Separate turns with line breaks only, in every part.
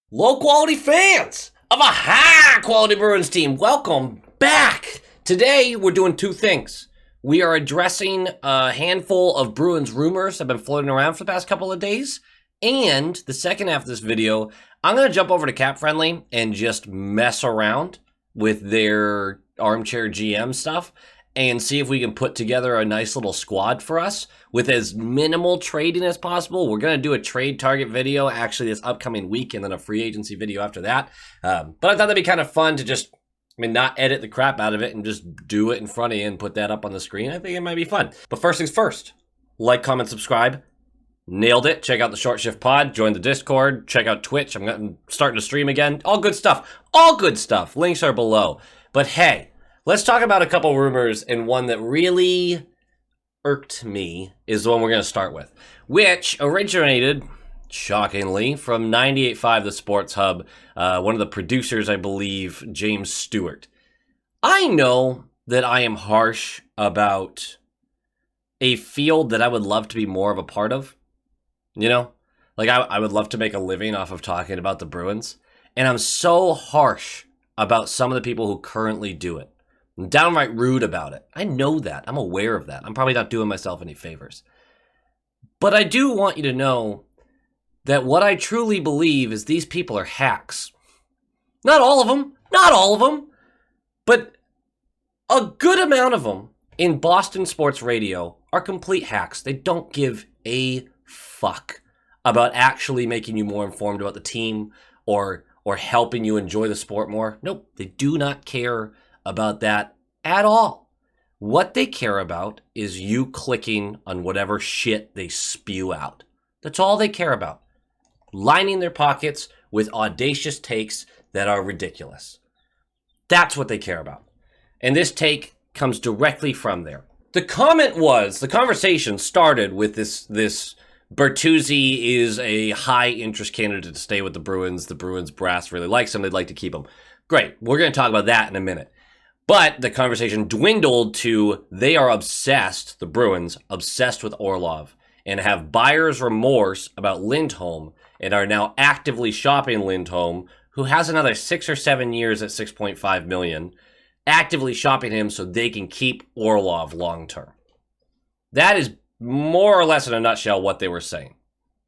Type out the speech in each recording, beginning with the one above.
Low quality fans of a high quality Bruins team, welcome back. Today we're doing two things. We are addressing a handful of Bruins rumors that have been floating around for the past couple of days. And the second half of this video, I'm going to jump over to Cap Friendly and just mess around with their armchair GM stuff and see if we can put together a nice little squad for us with as minimal trading as possible. We're going to do a trade target video actually this upcoming week and then a free agency video after that. But I thought that'd be kind of fun to just, not edit the crap out of it and just do it in front of you and put that up on the screen. I think it might be fun. But first things first, like, comment, subscribe. Nailed it. Check out the Short Shift Pod. Join the Discord. Check out Twitch. I'm starting to stream again. All good stuff. All good stuff. Links are below. But hey, let's talk about a couple rumors, and one that really irked me is the one we're going to start with, which originated, shockingly, from 98.5 The Sports Hub, one of the producers, I believe, James Stewart. I know that I am harsh about a field that I would love to be more of a part of. You know? Like, I would love to make a living off of talking about the Bruins, and I'm so harsh about some of the people who currently do it. I'm downright rude about it. I know that. I'm aware of that. I'm probably not doing myself any favors. But I do want you to know that what I truly believe is these people are hacks. Not all of them. Not all of them. But a good amount of them in Boston sports radio are complete hacks. They don't give a fuck about actually making you more informed about the team or helping you enjoy the sport more. Nope, they do not care about that at all. What they care about is you clicking on whatever shit they spew out. That's all they care about. Lining their pockets with audacious takes that are ridiculous. That's what they care about. And this take comes directly from there. The conversation started with this Bertuzzi is a high interest candidate to stay with the Bruins. The Bruins brass really likes him. They'd like to keep him. Great. We're going to talk about that in a minute. But the conversation dwindled to they are obsessed, the Bruins, obsessed with Orlov and have buyer's remorse about Lindholm and are now actively shopping Lindholm, who has another 6 or 7 years at $6.5 million, actively shopping him so they can keep Orlov long term. That is more or less in a nutshell what they were saying,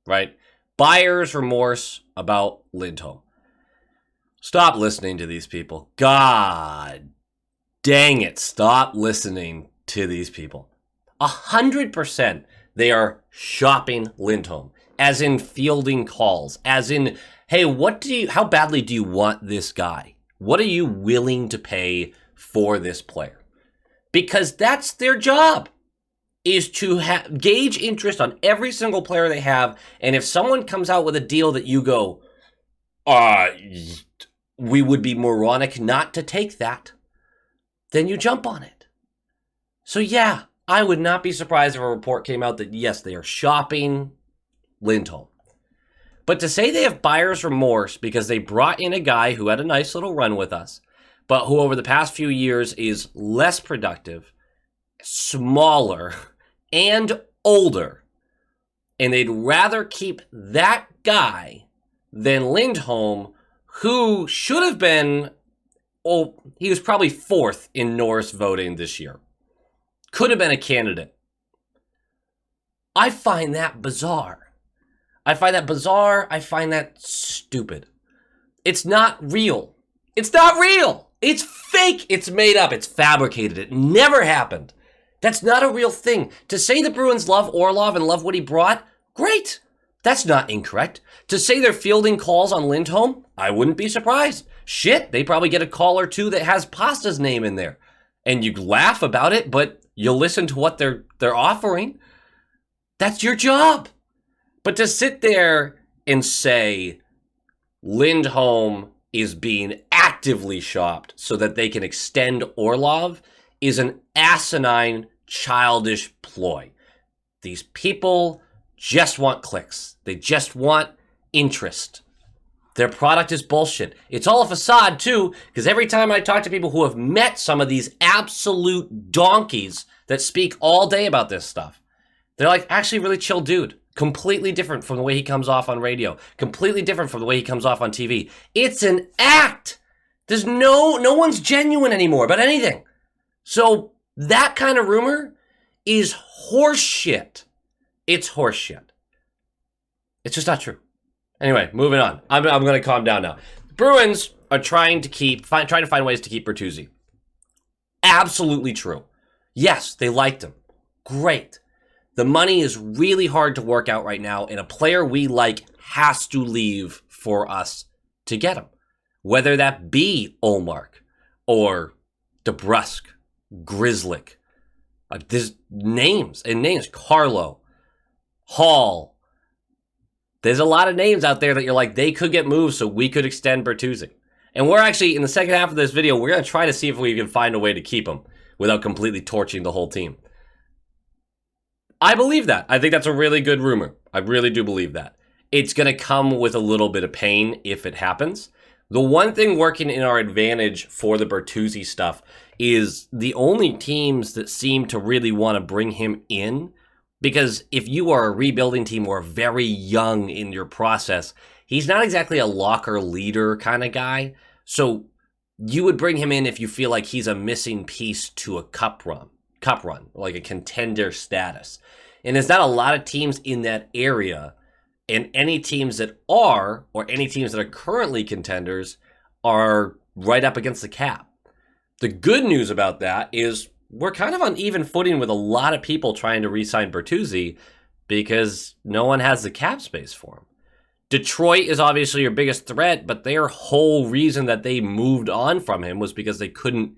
right? Buyer's remorse about Lindholm. Stop listening to these people. God dang it, stop listening to these people. 100% they are shopping Lindholm, as in fielding calls, as in, hey, how badly do you want this guy? What are you willing to pay for this player? Because that's their job, is to gauge interest on every single player they have, and if someone comes out with a deal that you go, we would be moronic not to take that, then you jump on it. So yeah, I would not be surprised if a report came out that yes, they are shopping Lindholm. But to say they have buyer's remorse because they brought in a guy who had a nice little run with us, but who over the past few years is less productive, smaller, and older, and they'd rather keep that guy than Lindholm, who should have been, he was probably 4th in Norris voting this year. Could have been a candidate. I find that bizarre. I find that stupid. It's not real. It's not real. It's fake. It's made up. It's fabricated. It never happened. That's not a real thing. To say the Bruins love Orlov and love what he brought, great. That's not incorrect. To say they're fielding calls on Lindholm, I wouldn't be surprised. Shit, they probably get a call or two that has Pasta's name in there. And you laugh about it, but you'll listen to what they're offering. That's your job. But to sit there and say Lindholm is being actively shopped so that they can extend Orlov is an asinine, childish ploy. These people just want clicks. They just want interest. Their product is bullshit. It's all a facade, too, because every time I talk to people who have met some of these absolute donkeys that speak all day about this stuff, they're like, actually, really chill dude. Completely different from the way he comes off on radio. Completely different from the way he comes off on TV. It's an act. There's no one's genuine anymore about anything. So that kind of rumor is horseshit. It's horseshit. It's just not true. Anyway, moving on. I'm going to calm down now. The Bruins are trying to find ways to keep Bertuzzi. Absolutely true. Yes, they liked him. Great. The money is really hard to work out right now, and a player we like has to leave for us to get him. Whether that be Ullmark or DeBrusk, Grzelcyk. There's names, Carlo, Hall. There's a lot of names out there that you're like, they could get moved so we could extend Bertuzzi. And we're actually, in the second half of this video, we're going to try to see if we can find a way to keep him without completely torching the whole team. I believe that. I think that's a really good rumor. I really do believe that. It's going to come with a little bit of pain if it happens. The one thing working in our advantage for the Bertuzzi stuff is the only teams that seem to really want to bring him in, because if you are a rebuilding team or very young in your process, he's not exactly a locker leader kind of guy. So you would bring him in if you feel like he's a missing piece to a cup run, like a contender status. And there's not a lot of teams in that area. And any teams that are, or any teams that are currently contenders, are right up against the cap. The good news about that is we're kind of on even footing with a lot of people trying to re-sign Bertuzzi because no one has the cap space for him. Detroit is obviously your biggest threat, but their whole reason that they moved on from him was because they couldn't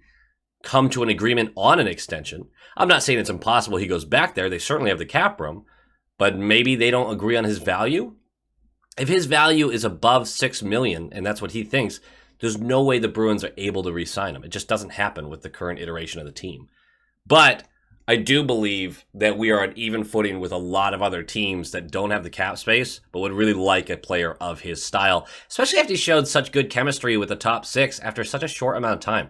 come to an agreement on an extension. I'm not saying it's impossible he goes back there. They certainly have the cap room. But maybe they don't agree on his value. If his value is above $6 million, and that's what he thinks, there's no way the Bruins are able to re-sign him. It just doesn't happen with the current iteration of the team. But I do believe that we are on even footing with a lot of other teams that don't have the cap space, but would really like a player of his style, especially after he showed such good chemistry with the top six after such a short amount of time.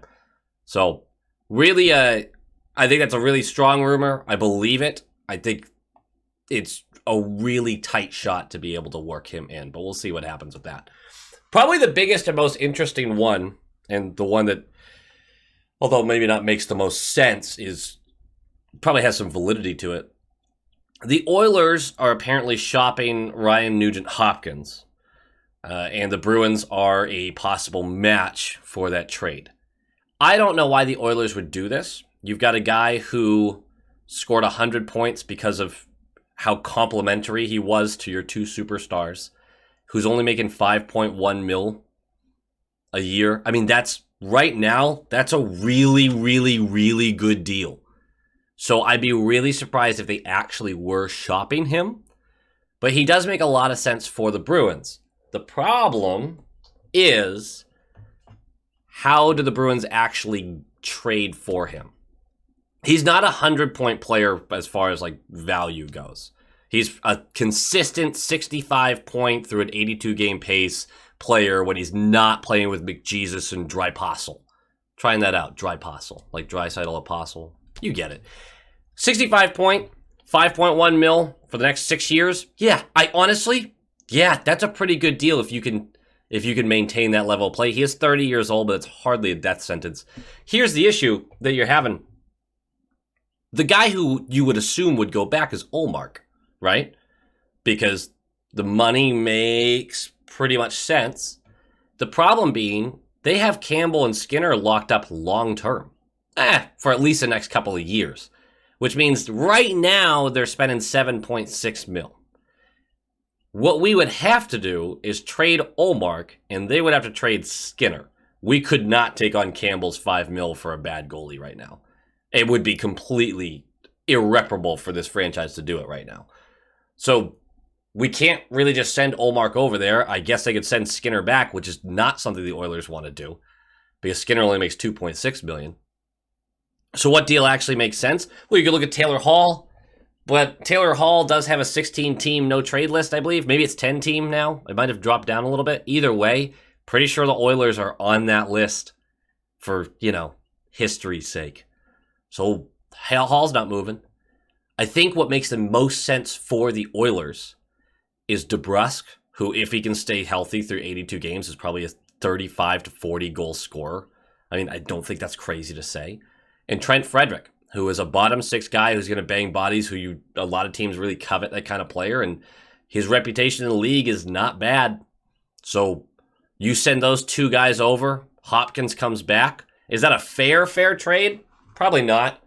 So really, I think that's a really strong rumor. I believe it. I think it's a really tight shot to be able to work him in, but we'll see what happens with that. Probably the biggest and most interesting one, and the one that, although maybe not makes the most sense, is probably has some validity to it. The Oilers are apparently shopping Ryan Nugent Hopkins, and the Bruins are a possible match for that trade. I don't know why the Oilers would do this. You've got a guy who scored 100 points because of how complimentary he was to your two superstars, who's only making $5.1 million a year. I mean, that's right now, that's a really, really, really good deal. So I'd be really surprised if they actually were shopping him. But he does make a lot of sense for the Bruins. The problem is, how do the Bruins actually trade for him? He's not a 100-point player as far as like value goes. He's a consistent 65-point through an 82-game pace player when he's not playing with McJesus and Drypostle. Trying that out, Drypostle, like Draisaitl Apostle. You get it. 65-point, $5.1 million for the next 6 years. Yeah, that's a pretty good deal if you can maintain that level of play. He is 30 years old, but it's hardly a death sentence. Here's the issue that you're having. The guy who you would assume would go back is Ullmark, right? Because the money makes pretty much sense. The problem being, they have Campbell and Skinner locked up long-term. For at least the next couple of years. Which means right now, they're spending $7.6 million. What we would have to do is trade Ullmark, and they would have to trade Skinner. We could not take on Campbell's $5 million for a bad goalie right now. It would be completely irreparable for this franchise to do it right now. So we can't really just send Ullmark over there. I guess they could send Skinner back, which is not something the Oilers want to do, because Skinner only makes $2.6 million. So what deal actually makes sense? Well, you could look at Taylor Hall, but Taylor Hall does have a 16-team no-trade list, I believe. Maybe it's 10-team now. It might have dropped down a little bit. Either way, pretty sure the Oilers are on that list for, history's sake. So Hall's not moving. I think what makes the most sense for the Oilers is DeBrusque, who, if he can stay healthy through 82 games, is probably a 35 to 40 goal scorer. I mean, I don't think that's crazy to say. And Trent Frederick, who is a bottom six guy who's going to bang bodies, who a lot of teams really covet that kind of player, and his reputation in the league is not bad. So you send those two guys over, Hopkins comes back. Is that a fair trade? Probably not.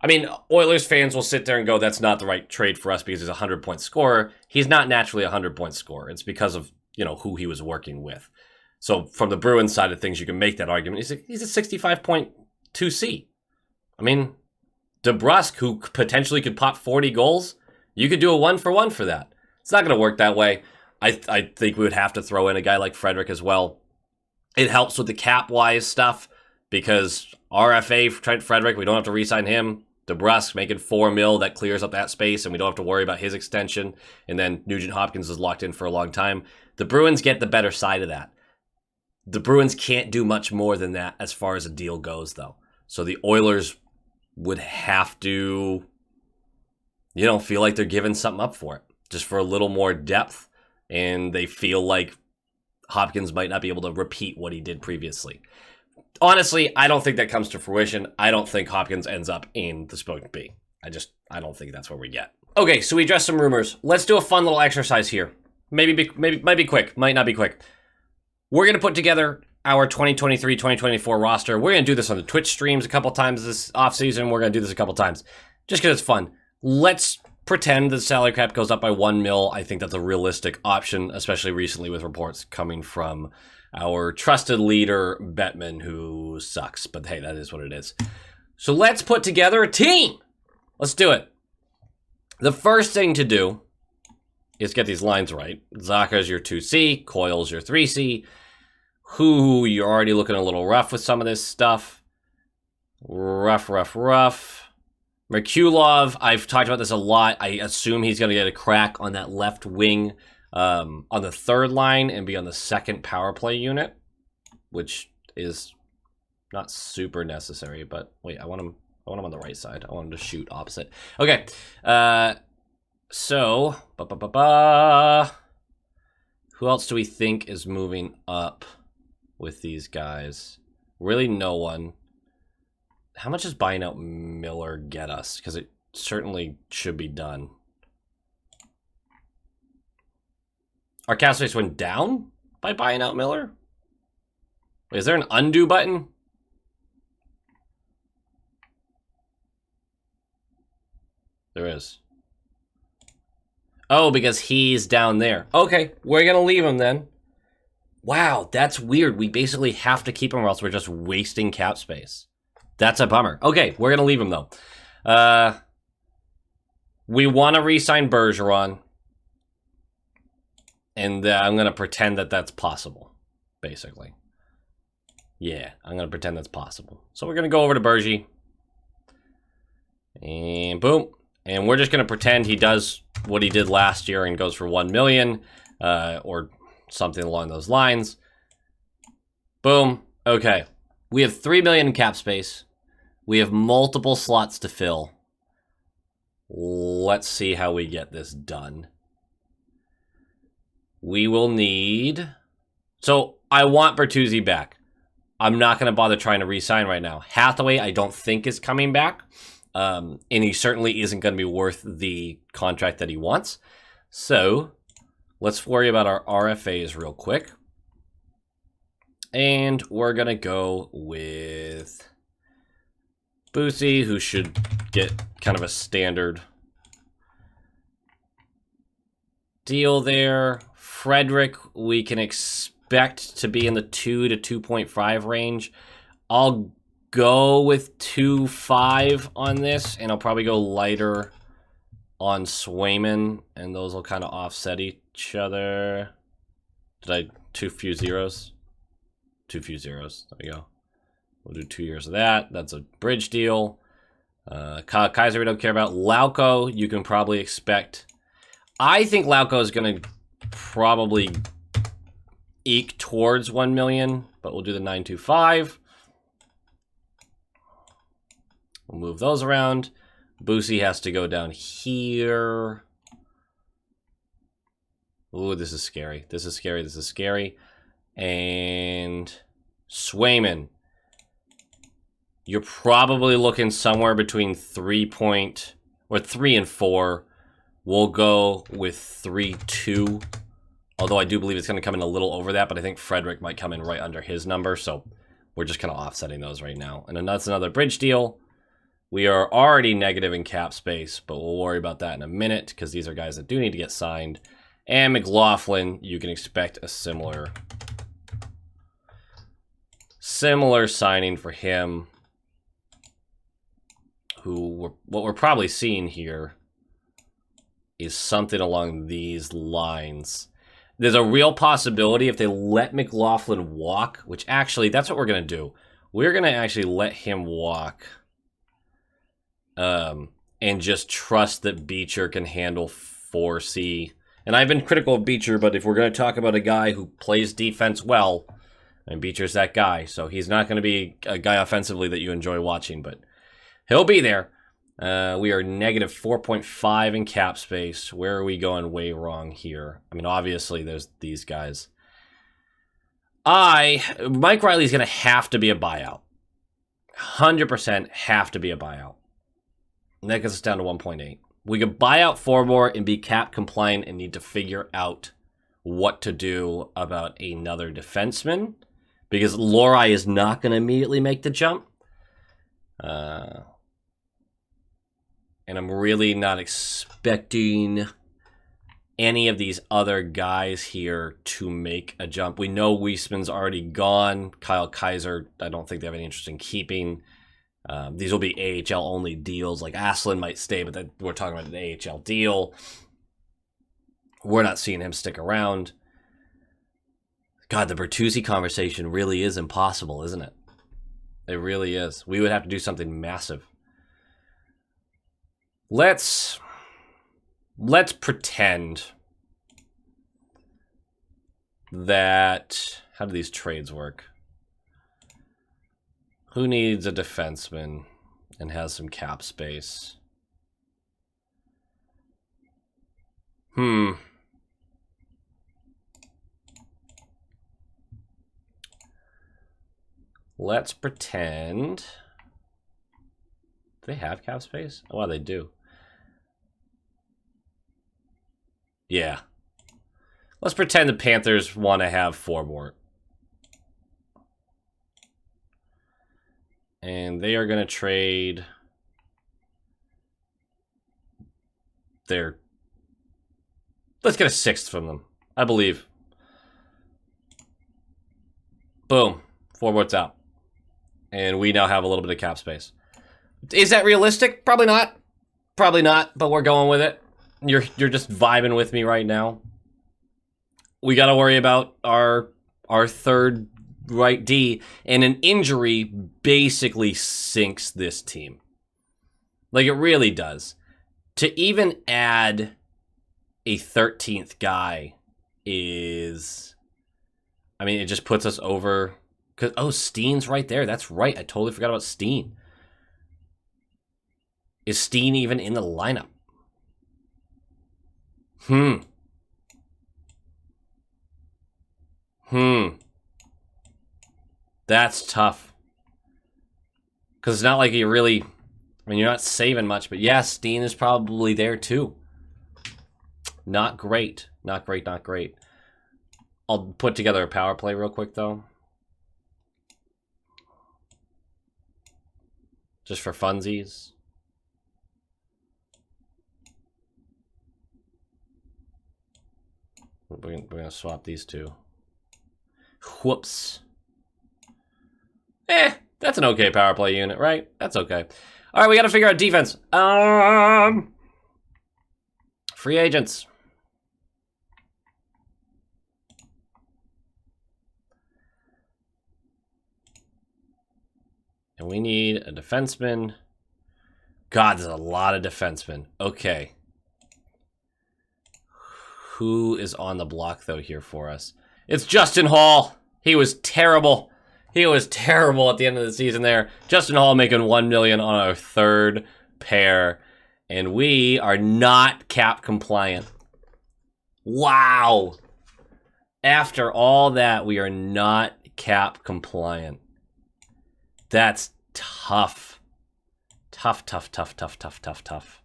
I mean, Oilers fans will sit there and go, that's not the right trade for us because he's a 100-point scorer. He's not naturally a 100-point scorer. It's because of, who he was working with. So from the Bruins side of things, you can make that argument. He's a 65.2C. I mean, DeBrusque, who potentially could pop 40 goals, you could do a 1-for-1 for that. It's not going to work that way. I think we would have to throw in a guy like Frederick as well. It helps with the cap-wise stuff because RFA, Trent Frederick, we don't have to re-sign him. DeBrusque making $4 million, that clears up that space, and we don't have to worry about his extension. And then Nugent Hopkins is locked in for a long time. The Bruins get the better side of that. The Bruins can't do much more than that as far as a deal goes, though. So the Oilers would have to, feel like they're giving something up for it, just for a little more depth. And they feel like Hopkins might not be able to repeat what he did previously. Honestly, I don't think that comes to fruition. I don't think Hopkins ends up in the Spokane B. I don't think that's where we get. Okay, so we addressed some rumors. Let's do a fun little exercise here. Maybe might be quick, might not be quick. We're going to put together our 2023-2024 roster. We're going to do this on the Twitch streams a couple times this offseason. We're going to do this a couple times just because it's fun. Let's pretend the salary cap goes up by $1 million. I think that's a realistic option, especially recently with reports coming from our trusted leader, Bettman, who sucks. But hey, that is what it is. So let's put together a team. Let's do it. The first thing to do is get these lines right. Zaka's your 2C, Coyle's your 3C. Who, you're already looking a little rough with some of this stuff. Rough. Merkulov, I've talked about this a lot. I assume he's going to get a crack on that left wing on the third line and be on the second power play unit, which is not super necessary, but wait, I want him on the right side. I want him to shoot opposite. Okay, so, who else do we think is moving up with these guys? Really no one. How much does buying out Miller get us? Because it certainly should be done. Our cap space went down by buying out Miller? Wait, is there an undo button? There is. Oh, because he's down there. Okay, we're going to leave him then. Wow, that's weird. We basically have to keep him or else we're just wasting cap space. That's a bummer. Okay, we're going to leave him, though. We want to re-sign Bergeron. And I'm going to pretend that that's possible, basically. Yeah, I'm going to pretend that's possible. So we're going to go over to Bergie. And boom. And we're just going to pretend he does what he did last year and goes for $1 million. Or something along those lines. Boom. Okay. We have $3 million in cap space. We have multiple slots to fill. Let's see how we get this done. We will need... So, I want Bertuzzi back. I'm not going to bother trying to re-sign right now. Hathaway, I don't think is coming back. And he certainly isn't going to be worth the contract that he wants. So, let's worry about our RFAs real quick. And we're going to go with Boosie, who should get kind of a standard deal there. Frederick, we can expect to be in the 2 to 2.5 range. I'll go with 2.5 on this, and I'll probably go lighter on Swayman, and those will kind of offset each other. Did I too few zeros? Too few zeros. There we go. We'll do 2 years of that. That's a bridge deal. Kaiser, we don't care about. Lauco, you can probably expect. I think Lauco is going to probably eke towards 1 million, but we'll do the 925. We'll move those around. Boosie has to go down here. Ooh, this is scary. This is scary. This is scary. And Swayman. You're probably looking somewhere between 3 and 4. We'll go with 3-2. Although I do believe it's going to come in a little over that, but I think Frederick might come in right under his number, so we're just kind of offsetting those right now. And then that's another bridge deal. We are already negative in cap space, but we'll worry about that in a minute because these are guys that do need to get signed. And McLaughlin, you can expect a similar signing for him. What we're probably seeing here is something along these lines. There's a real possibility if they let McLaughlin walk, which actually, that's what we're going to do. We're going to actually let him walk and just trust that Beecher can handle 4C. And I've been critical of Beecher, but if we're going to talk about a guy who plays defense well, and Beecher's that guy, so he's not going to be a guy offensively that you enjoy watching, but he'll be there. We are negative 4.5 in cap space. Where are we going way wrong here? I mean, obviously, there's these guys. Mike Riley's going to have to be a buyout. 100% have to be a buyout. And that gets us down to 1.8. We could buy out Forbort and be cap compliant and need to figure out what to do about another defenseman. Because Lori is not going to immediately make the jump. And I'm really not expecting any of these other guys here to make a jump. We know Weisman's already gone. Kyle Kaiser, I don't think they have any interest in keeping. These will be AHL-only deals. Like Aslan might stay, but we're talking about an AHL deal. We're not seeing him stick around. God, the Bertuzzi conversation really is impossible, isn't it? It really is. We would have to do something massive. Let's pretend that... How do these trades work? Who needs a defenseman and has some cap space? Let's pretend... Do they have cap space? Oh, wow, they do. Yeah. Let's pretend the Panthers want to have Forbort. And they are going to trade their... Let's get a 6th from them, I believe. Boom. Forbort's out. And we now have a little bit of cap space. Is that realistic? Probably not. Probably not, but we're going with it. You're just vibing with me right now. We got to worry about our third right D, and an injury basically sinks this team. Like, it really does. To even add a 13th guy is... I mean, it just puts us over... Oh, Steen's right there. That's right. I totally forgot about Steen. Is Steen even in the lineup? That's tough. Because it's not like you really... I mean, you're not saving much, but yeah, Steen is probably there too. Not great. Not great, not great. I'll put together a power play real quick, though. Just for funsies. We're going to swap these two. Whoops. That's an okay power play unit, right? That's okay. All right, we got to figure out defense. Free agents. And we need a defenseman. God, there's a lot of defensemen. Okay. Who is on the block, though, here for us? It's Justin Hall. He was terrible. He was terrible at the end of the season there. Justin Hall making $1 million on our third pair. And we are not cap compliant. Wow. After all that, we are not cap compliant. That's tough. Tough, tough, tough, tough, tough, tough, tough.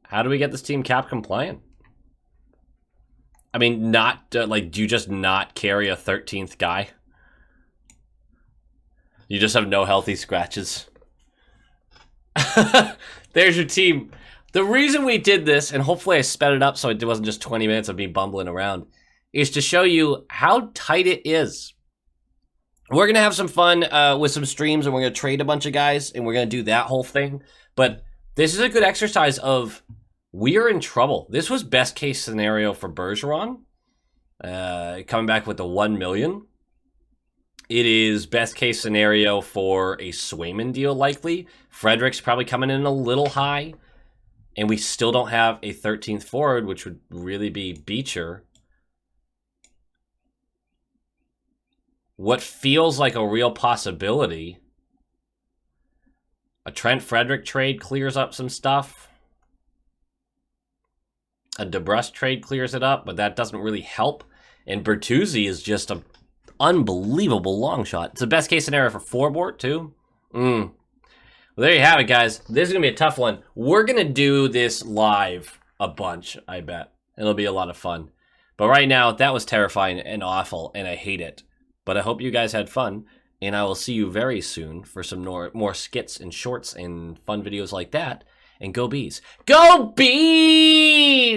How do we get this team cap compliant? I mean, not, like, do you just not carry a 13th guy? You just have no healthy scratches. There's your team. The reason we did this, and hopefully I sped it up so it wasn't just 20 minutes of me bumbling around, is to show you how tight it is. We're going to have some fun with some streams, and we're going to trade a bunch of guys, and we're going to do that whole thing. But this is a good exercise of, we are in trouble. This was best case scenario for Bergeron, coming back with the 1 million. It is best case scenario for a Swayman deal, likely. Frederick's probably coming in a little high. And we still don't have a 13th forward, which would really be Beecher. What feels like a real possibility. A Trent Frederick trade clears up some stuff. A DeBrusque trade clears it up, but that doesn't really help. And Bertuzzi is just an unbelievable long shot. It's the best case scenario for Forbort, too. Well, there you have it, guys. This is going to be a tough one. We're going to do this live a bunch, I bet. It'll be a lot of fun. But right now, that was terrifying and awful, and I hate it. But I hope you guys had fun, and I will see you very soon for some more skits and shorts and fun videos like that. And go Bees. Go Bees!